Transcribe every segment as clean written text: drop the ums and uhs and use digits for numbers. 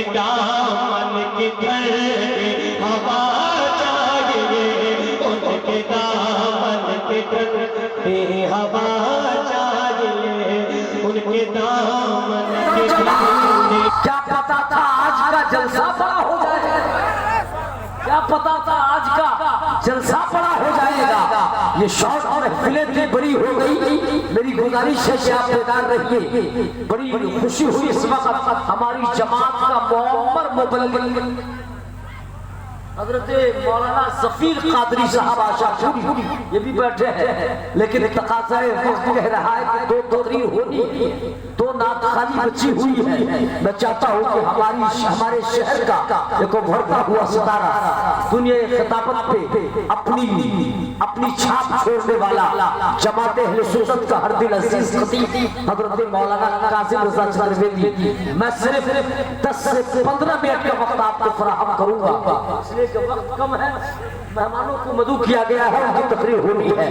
दामन के घर हवा चाहिए, उनके दामन के घर हवा चाहिए, उनके दामन के घर। क्या पता था आज का जलसा बड़ा हो जाएगा, क्या पता था आज का जलसा बड़ा हो जाएगा। ये शौक और महफिलें भी बड़ी हो गई। मेरी गुजारिश है कि आप बेदार रहिए। बड़ी खुशी हुई इस वक्त हमारी जमात का मुअम्मर मुबल्लिग हजरत मौलाना ज़फ़ीर क़ादरी साहब आशापुरी ये भी बैठे हैं, लेकिन तकाज़ा वक्त कह रहा है कि दो तकरीर होनी है, दो नात खाली बची हुई है। मैं चाहता हूँ कि हमारे शहर का एक उभरता हुआ सितारा दुनिया खिताबत पे अपनी छाप छोड़ने वाला जमात अहले सुन्नत का हर दिल अजीज खतीब हजरत मौलाना कासिम रज़ा चतुर्वेदी, मैं सिर्फ 10 से 15 मिनट का वक्त आपको फराहम करूंगा। वक्त कम है, मेहमानों को मदू किया गया है, उनकी तकरीर होनी है।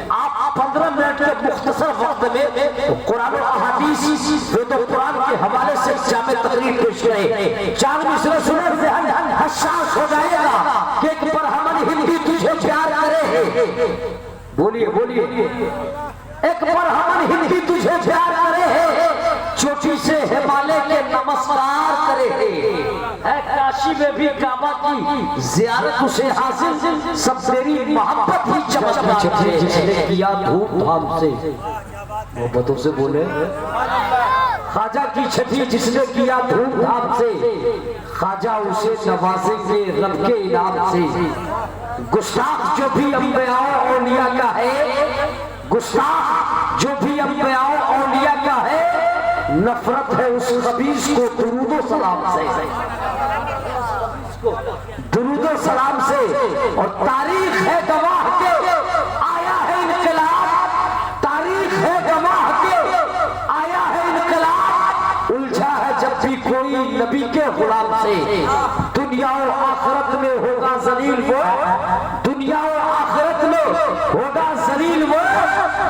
आप 15 मिनट के मुख्तसर वक्त में कुरान और अहादीस वेद और कुरान के हवाले से जामे तकरीर पेश करें। चार मिसरे सुनने से हसास हो जाएगा कि एक पर हमारी हिंदी तुझे प्यार करे। बोलिए बोलिए, एक पर हमारी हिंदी तुझे प्यार करे, चोटी से हिमालय के नमस्कार करे। काशी में भी काबा की ज़ियारत उसे हासिल, सब तेरी मोहब्बत ही चमत्कार है जिसने किया धूमधाम से। मोहब्बतों से बोले ख्वाजा की छठी जिसने किया धूमधाम से, ख्वाजा उसे नवाजेंगे रब के इनाम से। गुस्ताख जो भी अंबिया औलिया का है, गुस्ताख जो भी अंबिया औलिया का है, नफरत है उस खबीस को दुरूद सलाम से, दुरूद सलाम से। और तारीख है गवाह के आया है इनकलाब, तारीख है गवाह के आया है इनकलाब। उलझा है जब भी कोई नबी के गुलाम से, दुनिया और आखिरत में होगा जलील वो, दुनिया और आखिरत में होगा जलील वो।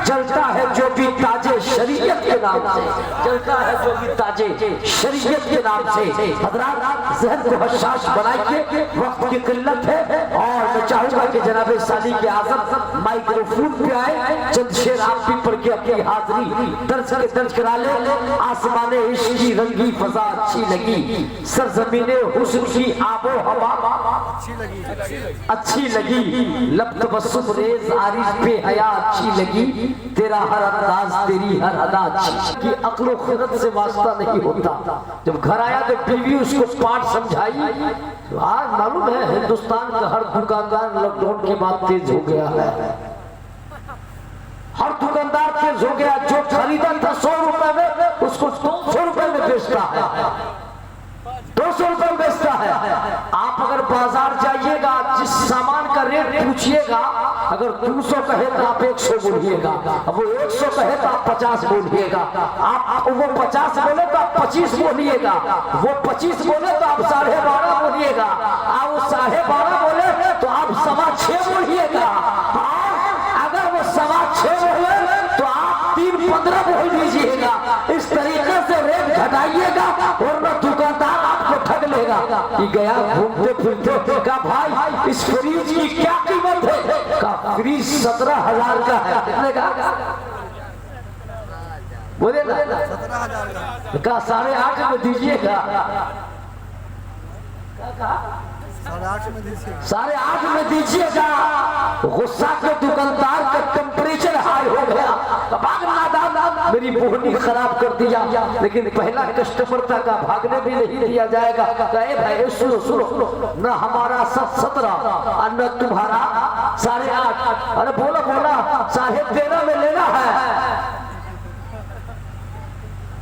जलता है जो भी ताजे शरीयत के नाम से, जलता है जो भी ताजे शरीयत के नाम से। हज़रात ज़हन को हसास बनाइए, वक्त की किल्लत है और मैं चाहूंगा कि जनाब साली के आज़म माइक्रोफोन पे आए, चंद शेर आप भी पढ़ के अपनी हाजिरी दर्ज करा ले। आसमाने इश्क की रंगी फजा अच्छी लगी, सरजमीने हुस्न की आबो हवा अच्छी लगी, लब तबस्सुम रेज़ आरिज़ पे हया अच्छी लगी, तेरा हर अंदाज तेरी हर अदा अच्छी कि अक्ल खुरत से वास्ता नहीं होता। जब घर आया तो बीवी उसको पाठ समझाई। आज मालूम है हिंदुस्तान का हर दुकानदार लॉकडाउन के बाद तेज हो गया है, हर दुकानदार तेज हो गया। जो खरीदा था 100 रुपए में उसको 200 रुपए में बेचता है, 200 रुपए में बेचता है। आप अगर बाजार जाइएगा, जिस सामान का रेट पूछिएगा, अगर 200 कहे तो आप 100 बोलिएगा, अब वो 100 कहे तो आप 50 बोलिएगा, आप वो 50 बोले तो आप 25 बोलिएगा, वो 25 बोले तो आप 12.5 बोलिएगा, आप वो 12.5 बोले तो आप 6.25 बोलिएगा, अगर वो 6.25 बोले तो आप 3.15 बोल दीजिएगा। इस तरीके से रेट घटाइएगा और न दुकानदार आपको ठग लेगा। कि गया घूमते फिरते का भाई इस फ्रीज की क्या कीमत है, का फ्रीज 17,000 का है। कितने का बोले ना, 17,000 का 8.5 में दीजिएगा, 8.5 में दीजिएगा। गुस्सा के दुकानदार का टेम्परेचर हाई हो गया, मेरी बोहनी खराब कर दिया। लेकिन पहला कस्टमर था का भागने भी नहीं दिया जाएगा। कहे भाई सुनो सुनो, न हमारा 17 और न तुम्हारा 8.5। अरे बोला 13.5 में लेना है।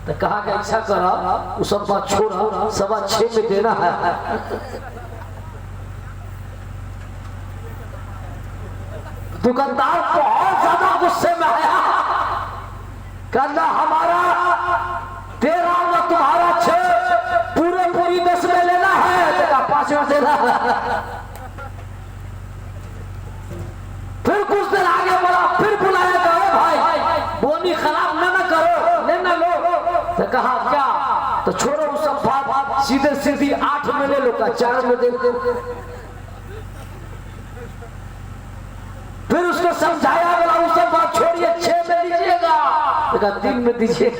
तो कहा कि ऐसा करा, वो सब बात छोड़ा, 6.25 में देना है। दुकानदार बहुत ज्यादा गुस्से में आया, कहना हमारा 13 न तुम्हारा 6, पूरी 10 में लेना है। 5 में देना है। फिर कुछ दिन आगे बढ़ा, फिर बुलाया गया, भाई बोनी खराब न करो, लेना लो। तो कहा क्या, तो छोड़ो सब बात, सीधे सीधी 8 में ले लो का 4 में दे दो। फिर उसको समझाया बोला उस सब बात छोड़िए 6 में दीजिएगा, देखा 3 में दीजिए।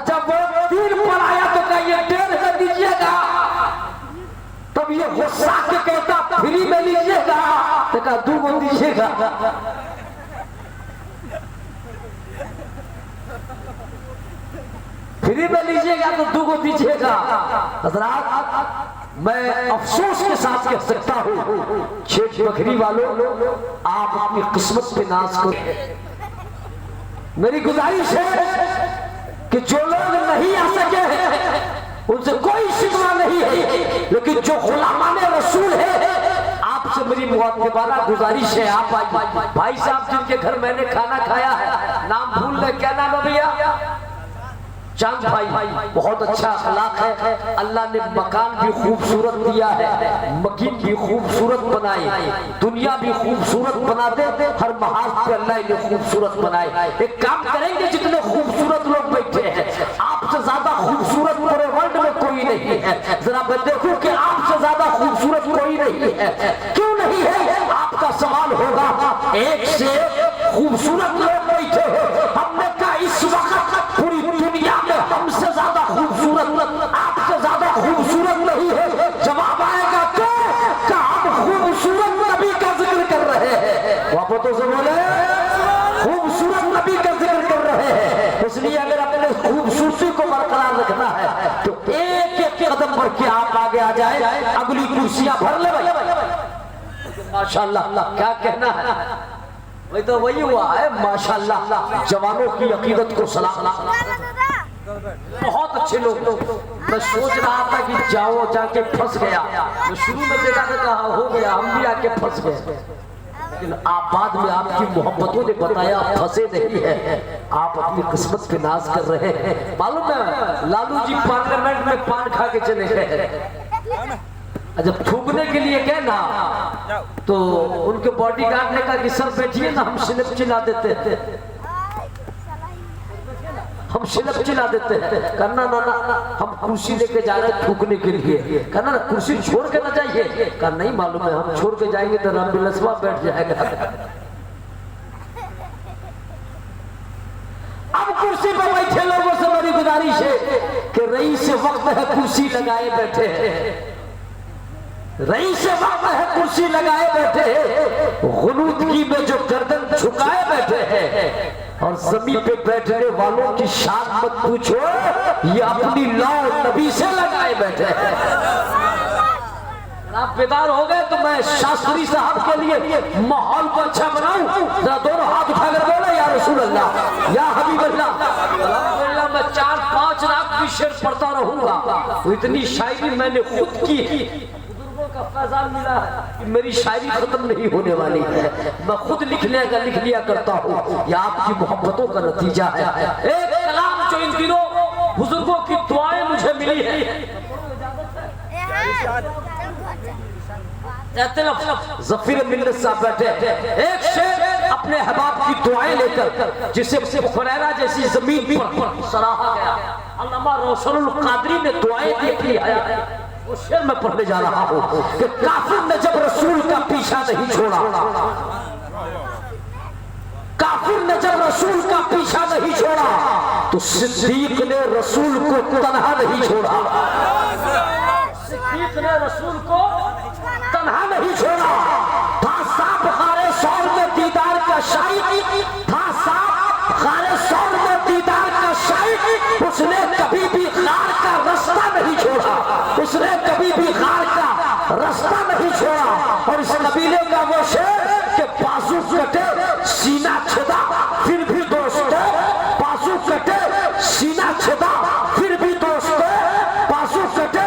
जब वो 3 पर आया तो कहा ये 1.5 में दीजिएगा, तब ये गुस्सा के कहता फ्री में लीजिएगा, तो कहा 2 में दीजिएगा। फ्री में लीजिएगा तो 2 को दीजिएगा। हज़रात मैं अफसोस के साथ कह सकता हूँ छेठ बकरी वालों, आप अपनी किस्मत पे नाज करो। मेरी गुजारिश है कि जो लोग नहीं आ सके हैं उनसे कोई शिकवा नहीं है, लेकिन जो गुलामाने रसूल है आपसे मेरी मुआतबाना गुजारिश है, आप आइए। भाई साहब जिनके घर मैंने खाना खाया है, नाम भूल गए, क्या नाम है भैया? चांद भाई, बहुत अच्छा अखलाक है, अल्लाह ने मकान भी खूबसूरत दिया है, मकीन भी खूबसूरत बनाए, दुनिया भी खूबसूरत बना दे, हर महाज पे अल्लाह ने खूबसूरत बनाए। एक काम करेंगे, जितने खूबसूरत लोग बैठे हैं आपसे ज्यादा खूबसूरत पूरे वर्ल्ड में कोई नहीं है, जरा मैं देखूं कि आपसे ज्यादा खूबसूरत कोई नहीं है। क्यों नहीं है? आपका सवाल होगा, एक से खूबसूरत लोग बैठे हैं, हमने कहा इस वक्त पूरी दुनिया में हमसे ज्यादा खूबसूरत आपसे ज्यादा खूबसूरत नहीं है। जवाब आएगा क्या हम खूबसूरत नबी का जिक्र कर रहे हैं, वापस से बोले खूबसूरत नबी का जिक्र कर रहे हैं। इसलिए अगर अपने खूबसूरती को बरकरार रखना है तो एक एक कदम बढ़ के आप आगे आ जाए, अगली कुर्सियां भर ले माशाल्लाह। क्या कहना है? वही तो वही हुआ है माशाल्लाह। जवानों की अकीदत को सलाम, बहुत अच्छे लोग। मैं सोच रहा था कि जाओ, जाके फंस गया, मैं शुरू में देखा था कहा हो गया, हम भी आके फंस गए, लेकिन आप बाद में आपकी मोहब्बतों ने बताया फंसे नहीं है, आप अपनी किस्मत पे नाज कर रहे हैं। मालूम है लालू जी पार्लियामेंट में पान खा के चले गए, जब थूकने के लिए गए ना तो उनके बॉडीगार्ड ने कहा कि सर बैठिए ना, हम स्लिप चिल्ला देते हैं, हम स्लिप चिल्ला देते हैं। करना ना ना हम कुर्सी लेके जा रहे हैं थूकने के लिए, करना ना कुर्सी छोड़ के ना जाइए, कहा नहीं मालूम है हम छोड़ के जाएंगे तो रामबिलसवा बैठ जाएगा। अब कुर्सी पर बैठे लोगों से मेरी गुजारिश है कि रईस वक्त है कुर्सी लगाए बैठे हैं, रईस वक्त है कुर्सी लगाए बैठे हैं, गुलूदगी में जो गर्दन झुकाए बैठे हैं, और जमीन पे बैठने वालों की शान मत पूछो, ये अपनी लौ नबी से लगाए बैठे हैं। आप बेदार हो गए तो मैं शास्त्री साहब के लिए माहौल को अच्छा बनाऊं, जरा दोनों हाथ उठाकर बोले या रसूल अल्लाह या हबीब अल्लाह। मैं 4-5 रात की शेर पढ़ता रहूंगा, तो इतनी शायरी मैंने खुद की का फैजान मिला है कि मेरी शायरी खत्म नहीं होने वाली है, मैं खुद लिख लिया करता हूँ, यह आपकी मोहब्बतों का नतीजा है। एक कलाम जो इन दिनों बुजुर्गों की दुआएं मुझे मिली है, जफीर मिल्लत साहब बैठे, एक शेर अपने हबाब की दुआएं लेकर जिसे फुरैरा जैसी जमीन पर सराहा गया, अल्लामा रोशनुल कादरी ने दुआएं दी है, वो शेर में पढ़ने जा रहा हूँ कि काफिर ने जब रसूल का पीछा नहीं छोड़ा, काफिर ने जब रसूल का पीछा नहीं छोड़ा तो सिद्दीक ने रसूल को तन्हा नहीं छोड़ा, सिद्दीक ने रसूल को तन्हा नहीं छोड़ा। था साफ खारे सौर में दीदार का शाही, था साफ खारे सौर में दीदार का शाही, उसने कभी भी खार का रास्ता नहीं छोड़ा, उसने कभी भी खार का रास्ता नहीं छोड़ा। और इस कबीले का वो शेर के बाजू कटे सीना छेदा फिर भी दोस्त, बाजू कटे सीना छेदा फिर भी दोस्त, बाजू कटे।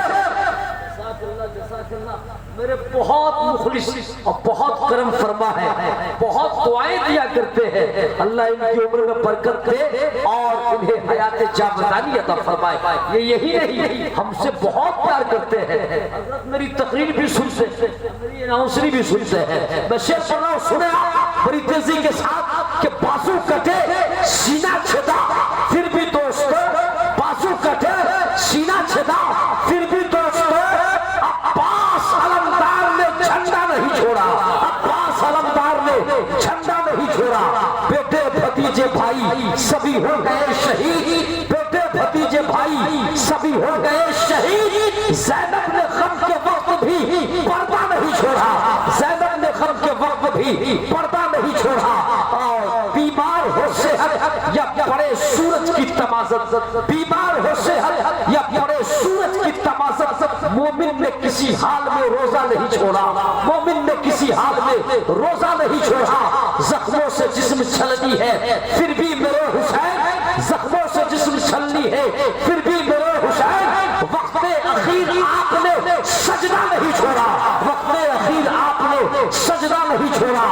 मेरे बहुत मुखलिस और बहुत करम फरमा है, बहुत दुआएं दिया करते हैं, अल्लाह इनकी उम्र में बरकत दे और इन्हें हयात जावदानी अता फरमाए। ये यही नहीं हमसे बहुत प्यार करते हैं, मेरी तकरीर भी सुनते हैं, मेरी अनाउंसरी भी सुनते हैं। मैं शेर पढ़ रहा हूँ, सुने बड़ी तेजी के साथ कि बाजू कटे सीना छेदा फिर भी दोस्त, भतीजे भाई सभी हो गए शहीद, बेटे भतीजे भाई सभी हो गए शहीद। ज़ैनब ने गम के वक्त भी पर्दा नहीं छोड़ा, ज़ैनब ने गम के वक्त भी पर्दा नहीं छोड़ा। और बीमार हो सेहत या बड़े सूरज की तमाज़त, बीमार हो सेहत या बड़े सूरज की तमाज़त, मोमिन ने किसी हाल में रोजा नहीं छोड़ा, मोमिन ने किसी हाल में रोजा नहीं छोड़ा। जख्मों से जिस्म छलनी है फिर भी मेरे हुसैन, जख्मों से जिस्म छलनी है फिर भी मेरे हुसैन, वक्ते अखीर आपने सजदा नहीं छोड़ा, वक्ते अखीर आपने सजदा नहीं छोड़ा।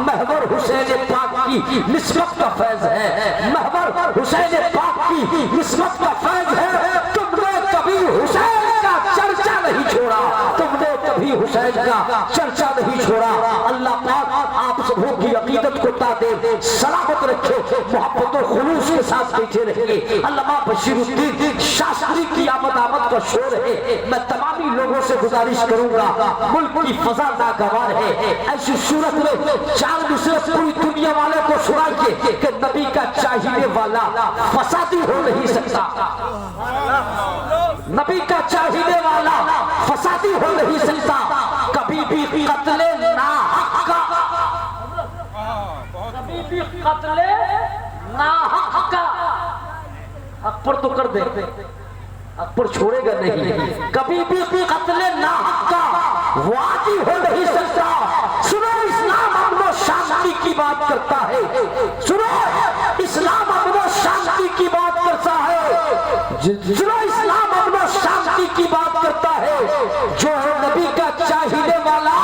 महवर हुसैन पाक की निस्बत का फैज है, महवर हुसैन पाक की निस्बत का फैज है। तुमने कभी हुसैन का चर्चा नहीं छोड़ा, तुमने कभी हुसैन का चर्चा नहीं छोड़ा। अल्लाह पाक आप सबों की अकीदत को तादे सलामत रखे, मोहब्बत और खुलूस के साथ बैठे रहेंगे। अल्लामा बशीरुद्दीन शास्त्री की आमद का शोर है। मैं तमामी लोगों से गुजारिश करूंगा, मुल्क की फजा नागवार है, ऐसी सूरत में चार दूसरे पूरी दुनिया वाले को सुनाइए कि नबी का चाहिए वाला फसादी हो नहीं सकता, नबी का चाहिए वाला फसादी हो नहीं सकता। कभी भी कत्ले नाहक का, कभी भी कत्ले नाहक का, अकबर तो कर दे, अकबर छोड़ेगा नहीं, कभी भी कत्ले नाहक का वादी हो नहीं सकता। सुनो, इस्लाम अमन और शांति की बात करता है, सुनो इस्लाम अमन और शांति की बात करता है, सुनो इस्लाम अमन और शांति की बात करता है। जो है नबी का चाहिए वाला,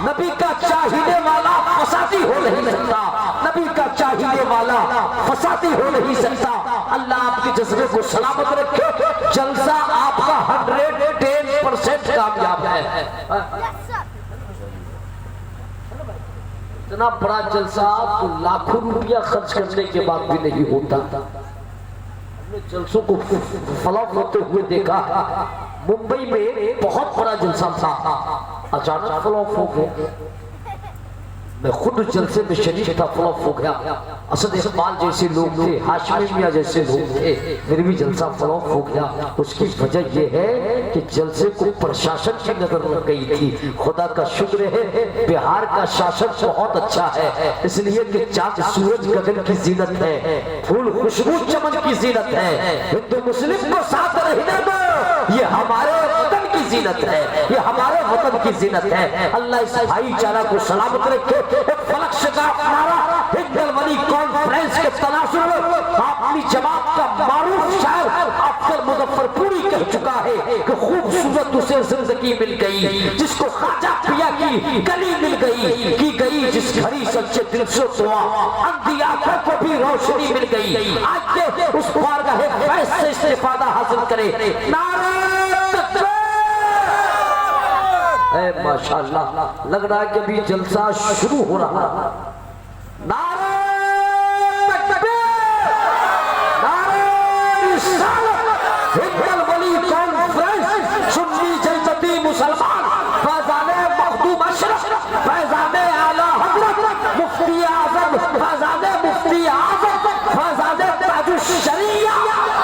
नबी का चाहिए वाला फसादी हो नहीं सकता, नबी का चाहिए वाला फसादी हो नहीं सकता। अल्लाह आपके जज्बे को सलामत रखे। जलसा आपका 110% कामयाब है। इतना बड़ा जलसा तो लाखों रुपया खर्च करने के बाद भी नहीं होता। हमने जलसों को फ्लॉप होते हुए देखा। मुंबई में बहुत बड़ा जलसा था, अचानक फ्लॉप हो गया। मैं खुद जलसे में शरीक था, फ्लॉप हो गया। असद इकबाल जैसे लोग थे, हाशमी मियां जैसे लोग थे, फिर भी जलसा फ्लॉप हो गया। उसकी वजह यह है कि जलसे को प्रशासन की नजर लग गई थी। खुदा का शुक्र है बिहार का शासन बहुत अच्छा है, इसलिए कि चांद सूरज गगन की जीनत है, फूल खुशबू चमन की जीनत है। हिंदू मुस्लिम को साथ रहने दो, ये हमारे वतन की जीनत है, ये हमारे वतन की जीनत है। अल्लाह इस भाईचारा को सलामत रखे। फलक का नारा हिंदल वली कॉन्फ्रेंस के तनासुर में अपनी जमात का मारूफ शायर अफजल मुजफ्फरपुरी कह चुका है कि खूबसूरत उसे जिंदगी मिल गई जिसको खाजा पिया की गली मिल गई, की गई जिस घड़ी सच्चे दिल से दुआ, अंधी आंखों को भी रोशनी मिल गई। आज के उस बारगाह फैज़ से इस्तिफादा हासिल करे। नारा तकबीर! माशाअल्लाह, लग रहा है कि अभी जलसा शुरू हो रहा। नारा तकबीर! नारा रिसालत! हिंदल वली कॉन्फ्रेंस सुन्नी जलसती मुसलमान फैज़ाने मखदूम अशरफ, फैज़ाने आला हज़रत मुफ्ती आज़म, फैज़ाने मुफ्ती आज़म, फैज़ाने ताजुश शरिया,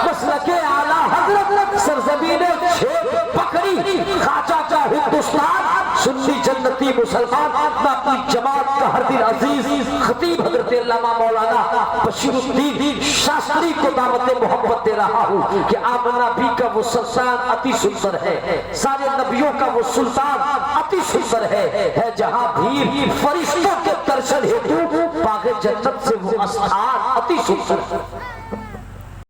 मसलके आला हज़रत, सरज़मीने छेद बकरी, खाजा का हिंदुस्तान, सुन्नी जन्नती मुसलमान। मैं अपनी जमात का हर दिन अजीज खतीब हज़रत अल्लामा मौलाना बशीरुद्दीन शास्त्री को दावत मोहब्बत दे रहा हूँ कि आमना भी का वो सुल्तान अति सुंदर है, सारे नबियों का वो सुल्तान अति सुंदर है जहाँ भीड़ फरिश्तों के दर्शन हेतु बाग़े जन्नत से वो स्थान अति सुंदर है।